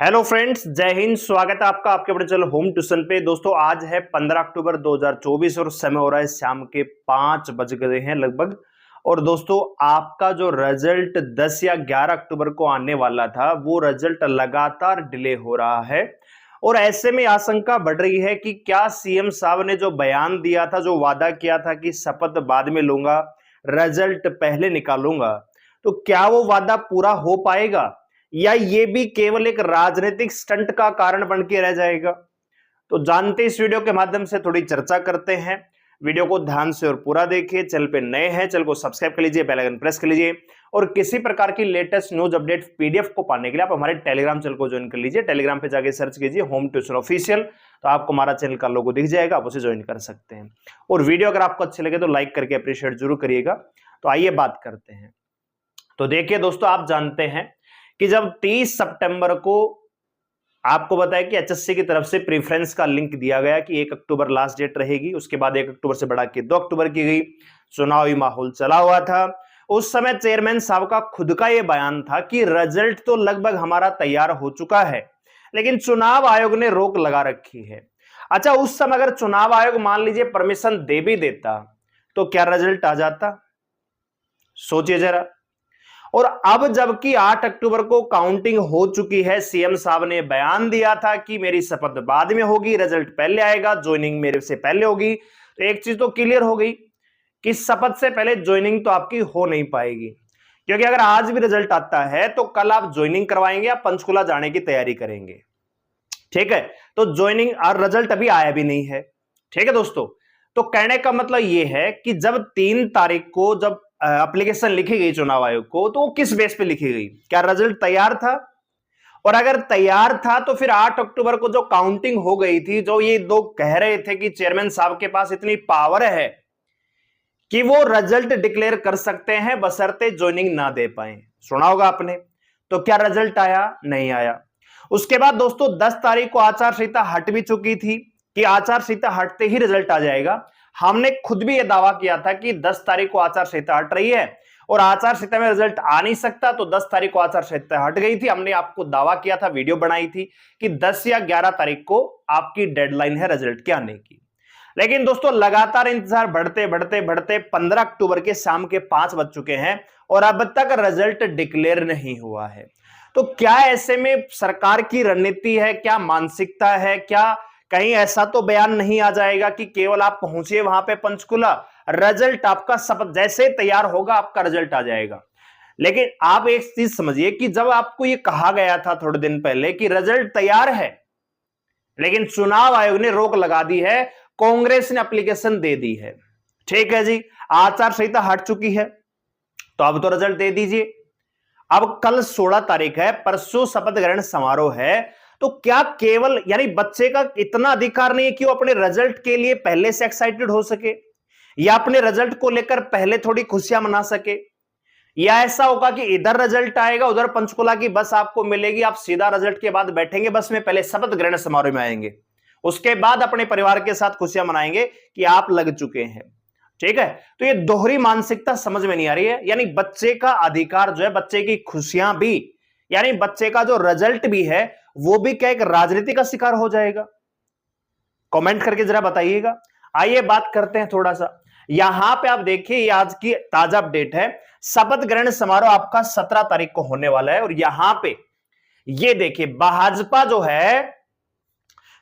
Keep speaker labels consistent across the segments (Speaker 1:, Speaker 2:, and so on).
Speaker 1: Hello friends, जय हिंद। स्वागत है आपका आपके अपने चैनल होम ट्यूशन पे। दोस्तों आज है 15 अक्टूबर 2024 और समय हो रहा है शाम के 5 बज गए हैं लगभग। और दोस्तों आपका जो रिजल्ट 10 या 11 अक्टूबर को आने वाला था वो रिजल्ट लगातार डिले हो रहा है। और ऐसे में आशंका बढ़ रही है कि क्या सीएम साहब ने जो बयान दिया था, जो वादा किया था कि शपथ बाद में लूंगा, रिजल्ट पहले निकालूंगा, तो क्या वो वादा पूरा हो पाएगा या ये भी केवल एक राजनीतिक स्टंट का कारण बन के रह जाएगा? तो जानते इस वीडियो के माध्यम से थोड़ी चर्चा करते हैं। वीडियो को ध्यान से और पूरा देखिए। चैनल पे नए हैं, चैनल को सब्सक्राइब कर लीजिए, बेल आइकन प्रेस कर लीजिए। और किसी प्रकार की लेटेस्ट न्यूज अपडेट पीडीएफ को पाने के लिए आप हमारे टेलीग्राम चैनल को ज्वाइन कर लीजिए। टेलीग्राम पे जाके सर्च कीजिए होम ट्यूशन ऑफिशियल, तो आपको हमारा चैनल का लोगो दिख जाएगा, आप उसे ज्वाइन कर सकते हैं। और वीडियो अगर आपको अच्छे लगे तो लाइक करके अप्रिशिएट जरूर करिएगा। तो आइए बात करते हैं। तो देखिए दोस्तों, आप जानते हैं कि जब 30 सितंबर को आपको बताया कि एचएससी की तरफ से प्रेफरेंस का लिंक दिया गया कि 1 अक्टूबर लास्ट डेट रहेगी, उसके बाद 1 अक्टूबर से बढ़ा के 2 अक्टूबर की गई। चुनावी माहौल चला हुआ था। उस समय चेयरमैन साहब का खुद का यह बयान था कि रिजल्ट तो लगभग हमारा तैयार हो चुका है, लेकिन चुनाव आयोग ने रोक लगा रखी है। अच्छा, उस समय अगर चुनाव आयोग मान लीजिए परमिशन दे भी देता तो क्या रिजल्ट आ जाता? सोचिए जरा। और अब जबकि 8 अक्टूबर को काउंटिंग हो चुकी है, सीएम साहब ने बयान दिया था कि मेरी शपथ बाद में होगी, रिजल्ट पहले आएगा, ज्वाइनिंग मेरे से पहले होगी। तो एक चीज तो क्लियर हो गई कि शपथ से पहले ज्वाइनिंग तो आपकी हो नहीं पाएगी, क्योंकि अगर आज भी रिजल्ट आता है तो कल आप ज्वाइनिंग करवाएंगे या पंचकुला जाने की तैयारी करेंगे। ठीक है, तो ज्वाइनिंग और रिजल्ट अभी आया भी नहीं है। ठीक है दोस्तों, तो कहने का मतलब यह है कि जब 3 तारीख को जब एप्लीकेशन लिखी गई चुनाव आयोग को, तो वो किस बेस पे लिखी गई? क्या रिजल्ट तैयार था? और अगर तैयार था तो फिर 8 अक्टूबर को जो काउंटिंग हो गई थी, जो ये लोग कह रहे थे कि चेयरमैन साहब के पास इतनी पावर है कि वो रिजल्ट डिक्लेयर कर सकते हैं बशर्ते ज्वाइनिंग ना दे पाए, सुना होगा आपने। तो क्या रिजल्ट आया? नहीं आया। उसके बाद दोस्तों 10 तारीख को आचार संहिता हट भी चुकी थी कि आचार संहिता हटते ही रिजल्ट आ जाएगा। हमने खुद भी यह दावा किया था कि 10 तारीख को आचार संहिता हट रही है और आचार संहिता में रिजल्ट आ नहीं सकता, तो 10 तारीख को आचार संहिता हट गई थी। हमने आपको दावा किया था, वीडियो बनाई थी कि 10 या 11 तारीख को आपकी डेडलाइन है रिजल्ट के आने की। लेकिन दोस्तों लगातार इंतजार बढ़ते बढ़ते बढ़ते 15 अक्टूबर के शाम के 5 बज चुके हैं और अब तक रिजल्ट डिक्लेयर नहीं हुआ है। तो क्या ऐसे में सरकार की रणनीति है, क्या मानसिकता है, क्या कहीं ऐसा तो बयान नहीं आ जाएगा कि केवल आप पहुंचिए वहां पे पंचकुला, रिजल्ट आपका शपथ जैसे तैयार होगा आपका रिजल्ट आ जाएगा? लेकिन आप एक चीज समझिए कि जब आपको यह कहा गया था थोड़े दिन पहले कि रिजल्ट तैयार है, लेकिन चुनाव आयोग ने रोक लगा दी है, कांग्रेस ने एप्लीकेशन दे दी है। ठीक है जी, आचार संहिता हट चुकी है, तो अब तो रिजल्ट दे दीजिए। अब कल 16 तारीख है, परसों शपथ ग्रहण समारोह है, तो क्या केवल यानी बच्चे का इतना अधिकार नहीं है कि वो अपने रिजल्ट के लिए पहले से एक्साइटेड हो सके या अपने रिजल्ट को लेकर पहले थोड़ी खुशियां मना सके? या ऐसा होगा कि इधर रिजल्ट आएगा, उधर पंचकुला की बस आपको मिलेगी, आप सीधा रिजल्ट के बाद बैठेंगे बस में, पहले शपथ ग्रहण समारोह में आएंगे, उसके बाद अपने परिवार के साथ खुशियां मनाएंगे कि आप लग चुके हैं? ठीक है, तो ये दोहरी मानसिकता समझ में नहीं आ रही है। यानी बच्चे का अधिकार जो है, बच्चे की खुशियां भी, यानी बच्चे का जो रिजल्ट भी है वो भी क्या एक राजनीति का शिकार हो जाएगा? कमेंट करके जरा बताइएगा। आइए बात करते हैं थोड़ा सा। यहां पे आप देखिए, आज की ताजा अपडेट है, शपथ ग्रहण समारोह आपका 17 तारीख को होने वाला है। और यहां पे ये देखिए, भाजपा जो है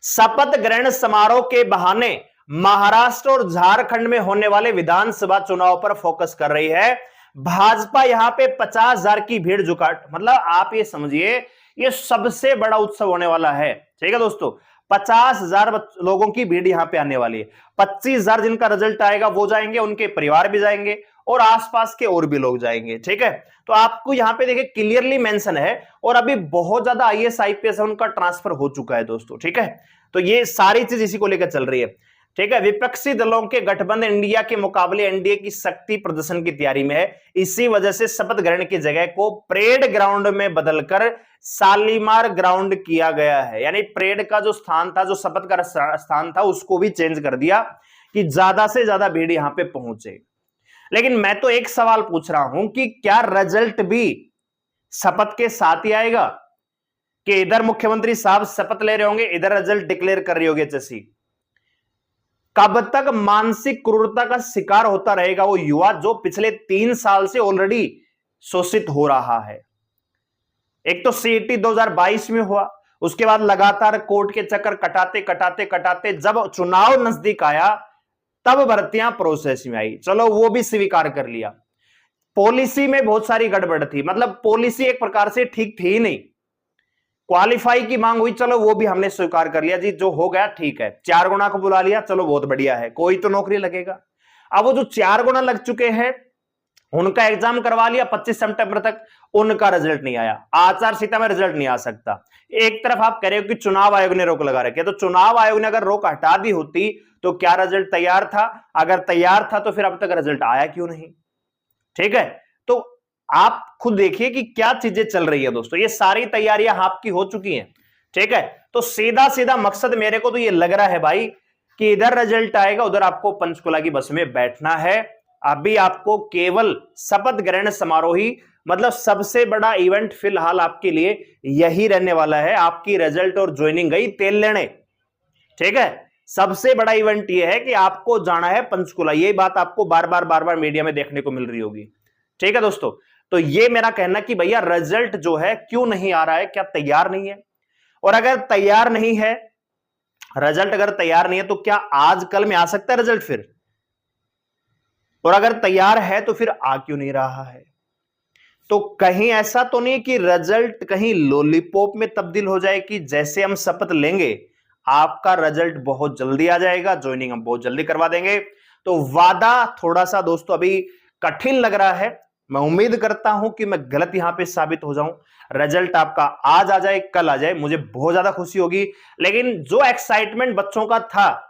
Speaker 1: शपथ ग्रहण समारोह के बहाने महाराष्ट्र और झारखंड में होने वाले विधानसभा चुनाव पर फोकस कर रही है। भाजपा यहां पे 50,000 की भीड़ जुटाट, मतलब आप ये समझिए ये सबसे बड़ा उत्सव होने वाला है। ठीक है दोस्तों, 50,000 लोगों की भीड़ यहां पे आने वाली है। 25,000 जिनका रिजल्ट आएगा वो जाएंगे, उनके परिवार भी जाएंगे और आसपास के और भी लोग जाएंगे। ठीक है, तो आपको यहां पे देखिए क्लियरली मेंशन है। और अभी बहुत ज्यादा आईएएस आईपीएस उनका ट्रांसफर हो चुका है दोस्तों। ठीक है, तो ये सारी चीज इसी को लेकर चल रही है। ठीक है, विपक्षी दलों के गठबंधन इंडिया के मुकाबले एनडीए की शक्ति प्रदर्शन की तैयारी में है। इसी वजह से शपथ ग्रहण की जगह को परेड ग्राउंड में बदलकर शालीमार ग्राउंड किया गया है। यानी परेड का जो स्थान था, जो शपथ का स्थान था, उसको भी चेंज कर दिया कि ज्यादा से ज्यादा भीड़ यहां पे पहुंचे। लेकिन मैं तो एक सवाल पूछ रहा हूं कि क्या रिजल्ट भी शपथ के साथ ही आएगा? कि इधर मुख्यमंत्री साहब शपथ ले रहे होंगे, इधर रिजल्ट डिक्लेयर कर रही होगी एचएससी। कब तक मानसिक क्रूरता का शिकार होता रहेगा वो युवा जो पिछले 3 साल से ऑलरेडी शोषित हो रहा है। एक तो सीईटी 2022 में हुआ, उसके बाद लगातार कोर्ट के चक्कर कटाते कटाते कटाते जब चुनाव नजदीक आया तब भर्तियां प्रोसेस में आई। चलो वो भी स्वीकार कर लिया। पॉलिसी में बहुत सारी गड़बड़ थी, मतलब पॉलिसी एक प्रकार से ठीक थी ही नहीं। क्वालिफाई की मांग हुई, चलो वो भी हमने स्वीकार कर लिया जी, जो हो गया ठीक है। 4 गुना को बुला लिया, चलो बहुत बढ़िया है, कोई तो नौकरी लगेगा। अब वो जो 4 गुना लग चुके हैं उनका एग्जाम करवा लिया 25 सितंबर तक, उनका रिजल्ट नहीं आया। आचार संहिता में रिजल्ट नहीं आ सकता। एक तरफ आप कह रहे हो कि चुनाव आयोग ने रोक लगा रखी है, तो चुनाव आयोग ने अगर रोक हटा दी होती तो क्या रिजल्ट तैयार था? अगर तैयार था तो फिर अब तक रिजल्ट आया क्यों नहीं? ठीक है, तो आप खुद देखिए कि क्या चीजें चल रही है दोस्तों। ये सारी तैयारियां आपकी हो चुकी हैं, ठीक है। तो सीधा सीधा मकसद मेरे को तो ये लग रहा है भाई कि इधर रिजल्ट आएगा, उधर आपको पंचकुला की बस में बैठना है। अभी आपको केवल शपथ ग्रहण समारोह ही, मतलब सबसे बड़ा इवेंट फिलहाल आपके लिए यही रहने वाला है। आपकी रिजल्ट और ज्वाइनिंग गई तेल लेने, ठीक है। सबसे बड़ा इवेंट यह है कि आपको जाना है पंचकुला। ये बात आपको बार बार मीडिया में देखने को मिल रही होगी, ठीक है दोस्तों। तो ये मेरा कहना कि भैया रिजल्ट जो है क्यों नहीं आ रहा है, क्या तैयार नहीं है? और अगर तैयार नहीं है रिजल्ट, अगर तैयार नहीं है तो क्या आज कल में आ सकता है रिजल्ट फिर? और अगर तैयार है तो फिर आ क्यों नहीं रहा है? तो कहीं ऐसा तो नहीं कि रिजल्ट कहीं लॉलीपॉप में तब्दील हो जाए कि जैसे हम शपथ लेंगे आपका रिजल्ट बहुत जल्दी आ जाएगा, ज्वाइनिंग हम बहुत जल्दी करवा देंगे। तो वादा थोड़ा सा दोस्तों अभी कठिन लग रहा है। मैं उम्मीद करता हूं कि मैं गलत यहां पे साबित हो जाऊं, रिजल्ट आपका आज आ जाए, कल आ जाए, मुझे बहुत ज्यादा खुशी होगी। लेकिन जो एक्साइटमेंट बच्चों का था,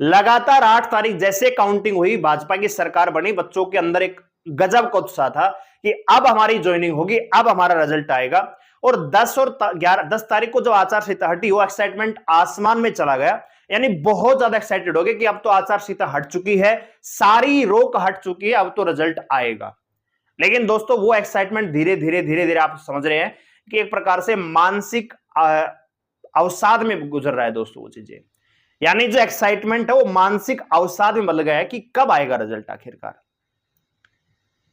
Speaker 1: लगातार 8 तारीख जैसे काउंटिंग हुई, भाजपा की सरकार बनी, बच्चों के अंदर एक गजब का उत्साह था कि अब हमारी ज्वाइनिंग होगी, अब हमारा रिजल्ट आएगा। और 10 तारीख को जब आचार संहिता हटी, वो एक्साइटमेंट आसमान में चला गया। यानी बहुत ज्यादा एक्साइटेड हो गए कि अब तो आचार संहिता हट चुकी है, सारी रोक हट चुकी है, अब तो रिजल्ट आएगा। लेकिन दोस्तों वो एक्साइटमेंट धीरे धीरे आप समझ रहे हैं कि एक प्रकार से मानसिक अवसाद में गुजर रहा है दोस्तों वो चीजें। यानी जो एक्साइटमेंट है वो मानसिक अवसाद में बदल गया है कि कब आएगा रिजल्ट आखिरकार,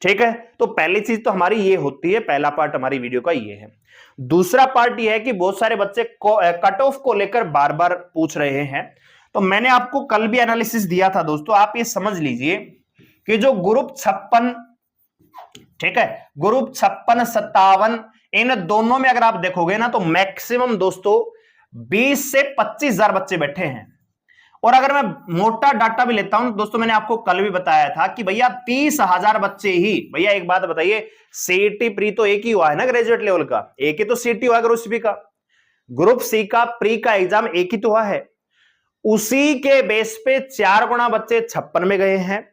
Speaker 1: ठीक है। तो पहली चीज तो हमारी ये होती है, पहला पार्ट हमारी वीडियो का ये है। दूसरा पार्ट ये है कि बहुत सारे बच्चे कट ऑफ को लेकर बार बार पूछ रहे हैं। तो मैंने आपको कल भी एनालिसिस दिया था दोस्तों, आप ये समझ लीजिए कि जो ग्रुप 56, ठीक है, ग्रुप 56, 57, इन दोनों में अगर आप देखोगे ना तो मैक्सिमम दोस्तों 20 से 25,000 बच्चे बैठे हैं। और अगर मैं मोटा डाटा भी लेता हूं दोस्तों, मैंने आपको कल भी बताया था कि भैया 30,000 बच्चे ही, भैया एक बात बताइए, सीईटी प्री तो एक ही हुआ है ना ग्रेजुएट लेवल का, एक ही तो सीईटी हुआ ग्रुप सी का, ग्रुप सी का प्री का एग्जाम एक ही तो हुआ है। उसी के बेस पे 4 गुना बच्चे 56 में गए हैं,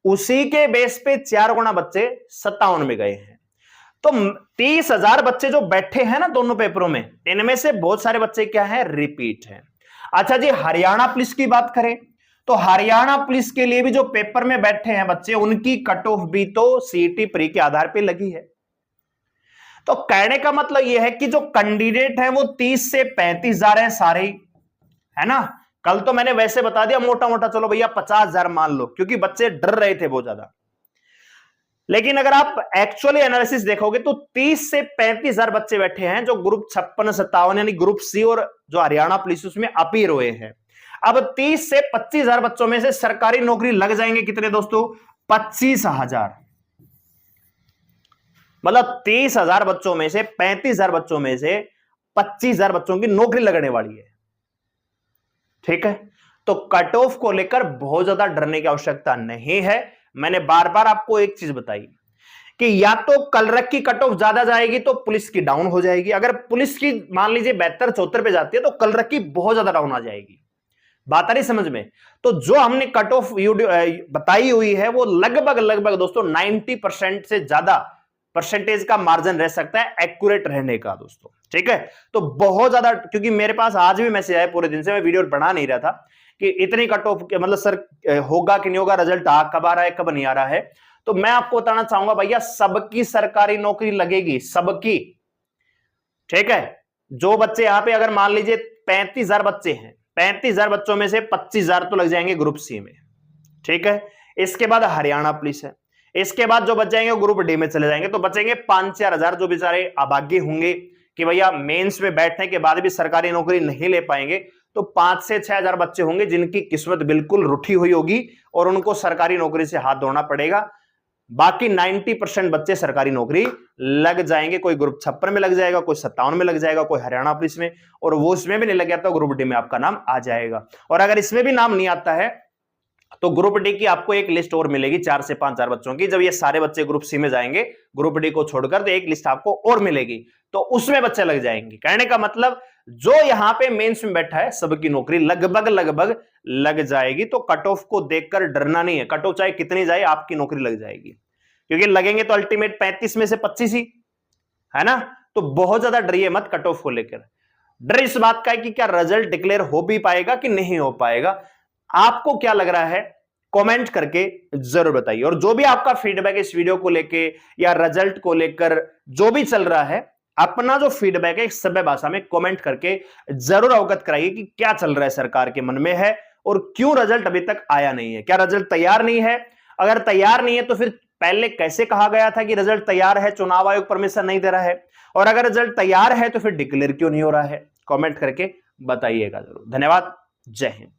Speaker 1: उसी के बेस पे 4 गुना बच्चे 57 में गए हैं। तो 30,000 बच्चे जो बैठे हैं ना दोनों पेपरों में, इनमें से बहुत सारे बच्चे क्या है, रिपीट है। अच्छा जी, हरियाणा पुलिस की बात करें तो हरियाणा पुलिस के लिए भी जो पेपर में बैठे हैं बच्चे, उनकी कट ऑफ भी तो सीईटी प्री के आधार पे लगी है। तो कहने का मतलब यह है कि जो कैंडिडेट है वो 30 से 35,000 है सारे, है ना। कल तो मैंने वैसे बता दिया मोटा मोटा, चलो भैया 50,000 मान लो, क्योंकि बच्चे डर रहे थे बहुत ज्यादा। लेकिन अगर आप एक्चुअली एनालिसिस देखोगे तो 30 से 35,000 बच्चे बैठे हैं जो ग्रुप 56, 57 यानी ग्रुप सी और जो हरियाणा पुलिस उसमें अपीयर हुए हैं। अब 30 से 25,000 बच्चों में से सरकारी नौकरी लग जाएंगे कितने दोस्तों, 25,000। मतलब 30,000 बच्चों में से 35,000 बच्चों में से 25,000 बच्चों की नौकरी लगने वाली है, ठीक है। तो कट ऑफ को लेकर बहुत ज्यादा डरने की आवश्यकता नहीं है। मैंने बार बार आपको एक चीज बताई कि या तो कलरक की कट ऑफ ज्यादा जाएगी तो पुलिस की डाउन हो जाएगी। अगर पुलिस की मान लीजिए 72, 74 पे जाती है तो कलरक की बहुत ज्यादा डाउन आ जाएगी। बात आ रही समझ में? तो जो हमने कट ऑफ बताई हुई है वो लगभग दोस्तों 90% से ज्यादा परसेंटेज का मार्जिन रह सकता है एक्यूरेट रहने का दोस्तों, ठीक है। तो बहुत ज्यादा, क्योंकि मेरे पास आज भी मैसेज आया पूरे दिन से, मैं वीडियो बना नहीं रहा था कि इतनी कट ऑफ मतलब सर होगा कि नहीं होगा, रिजल्ट कब आ रहा है कब नहीं आ रहा है। तो मैं आपको बताना चाहूंगा भैया सबकी सरकारी नौकरी लगेगी, सबकी, ठीक है। जो बच्चे यहां पे अगर मान लीजिए 35,000 बच्चे हैं, 35,000 बच्चों में से 25,000 तो लग जाएंगे ग्रुप सी में, ठीक है। इसके बाद हरियाणा पुलिस है, इसके बाद जो बच जाएंगे ग्रुप डी में चले जाएंगे, तो बचेंगे 5-4 हजार जो बेचारे अभाग्य होंगे कि भैया मेंस में बैठने के बाद भी सरकारी नौकरी नहीं ले पाएंगे। तो 5 से 6 हजार बच्चे होंगे जिनकी किस्मत बिल्कुल रूठी हुई होगी और उनको सरकारी नौकरी से हाथ धोना पड़ेगा। बाकी 90% बच्चे सरकारी नौकरी लग जाएंगे, कोई ग्रुप 56 में लग जाएगा, कोई 57 में लग जाएगा, कोई हरियाणा पुलिस में, और वो इसमें भी नहीं लग गया तो ग्रुप डी में आपका नाम आ जाएगा। और अगर इसमें भी नाम नहीं आता है तो ग्रुप डी की आपको एक लिस्ट और मिलेगी 4 से 5 हजार बच्चों की। जब ये सारे बच्चे ग्रुप सी में जाएंगे ग्रुप डी को छोड़कर, तो एक लिस्ट आपको और मिलेगी, तो उसमें बच्चे लग जाएंगे। कहने का मतलब जो यहां पे मेंस में बैठा है सबकी नौकरी लगभग लग जाएगी। तो कट ऑफ को देखकर डरना नहीं है, कट ऑफ चाहे कितनी जाए आपकी नौकरी लग जाएगी, क्योंकि लगेंगे तो अल्टीमेट 35 में से 25 ही है ना। तो बहुत ज्यादा डरिए मत कट ऑफ को लेकर। डर इस बात का है कि क्या रिजल्ट डिक्लेयर हो भी पाएगा कि नहीं हो पाएगा। आपको क्या लग रहा है कमेंट करके जरूर बताइए। और जो भी आपका फीडबैक इस वीडियो को लेके या रिजल्ट को लेकर जो भी चल रहा है, अपना जो फीडबैक है सभ्य भाषा में कमेंट करके जरूर अवगत कराइए कि क्या चल रहा है सरकार के मन में है और क्यों रिजल्ट अभी तक आया नहीं है। क्या रिजल्ट तैयार नहीं है? अगर तैयार नहीं है तो फिर पहले कैसे कहा गया था कि रिजल्ट तैयार है, चुनाव आयोग परमिशन नहीं दे रहा है? और अगर रिजल्ट तैयार है तो फिर डिक्लेयर क्यों नहीं हो रहा है? कमेंट करके बताइएगा जरूर। धन्यवाद, जय हिंद।